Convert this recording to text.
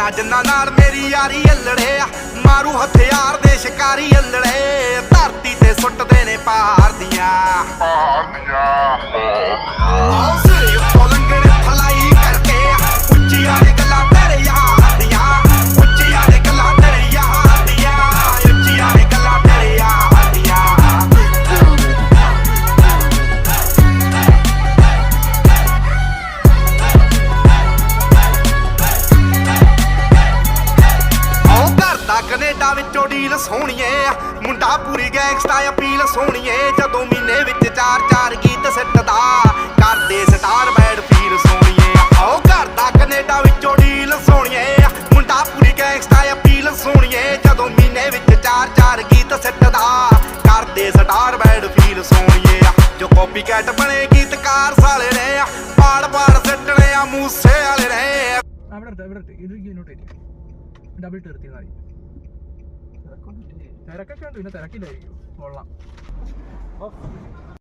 ਭੈਣਾਂ ਜਿੰਨਾਂ ਨਾਲ ਮੇਰੀ ਯਾਰੀ ਅਲੜੇ ਆ, ਮਾਰੂ ਹਥਿਆਰ ਦੇ ਸ਼ਿਕਾਰੀ ਅਲੜੇ, ਧਰਤੀ ਤੇ ਸੁੱਟਦੇ ਨੇ ਪਹਾੜ ਦੀਆਂ ਸਿਰੇ ਉੱਤੋਂ ਲੰਘਣ ਫਲਾਈ ਕਰਕੇ, ਉੱਚੀਆਂ ਨੇ ਗੱਲਾਂ ਤੇਰੇ ਯਾਰ ਦੀਆਂ, ਉੱਚੀਆਂ ਨੇ ਗੱਲਾਂ ਤੇਰੇ ਯਾਰ ਦੀਆਂ, ਉੱਚੀਆਂ ਨੇ ਗੱਲਾਂ ਤੇਰੇ ਯਾਰ ਦੀਆਂ। ਕੈਨੇਡਾ ਵਿੱਚੋਂ ਡੀਲ ਸੋਹਣੀਏ, ਮੁੰਡਾ ਪੂਰੀ ਗੈਂਗਸਟਾ ਅਪੀਲ ਸੋਹਣੀਏ, ਜਦੋਂ ਮਹੀਨੇ ਵਿੱਚ 4-4 ਗੀਤ ਸਿੱਟਦਾ, ਕਰਦੇ ਸਟਾਰ ਬੈਡ ਫੀਲ ਸੋਹਣੀਏ। ਆਓ ਘਰ ਦਾ ਕੈਨੇਡਾ ਵਿੱਚੋਂ ਡੀਲ ਸੋਹਣੀਏ, ਮੁੰਡਾ ਪੂਰੀ ਗੈਂਗਸਟਾ ਅਪੀਲ ਸੋਹਣੀਏ, ਜਦੋਂ ਮਹੀਨੇ ਵਿੱਚ 4-4 ਗੀਤ ਸਿੱਟਦਾ, ਕਰਦੇ ਸਟਾਰ ਬੈਡ ਫੀਲ ਸੋਹਣੀਏ। ਜੋ ਕਾਪੀ ਕੈਟ ਬਣੇ ਗੀਤਕਾਰ ਸਾਲੇ ਨੇ, ਪਾੜ ਸਿੱਟਣੇ ਆ ਮੂਸੇ ਵਾਲੇ ਨੇ। ഡബിൾ തീർത്തിയതായി തിരക്കൊക്കെ ഉണ്ട്, പിന്നെ തിരക്കില്ലായിരിക്കും കൊള്ളാം.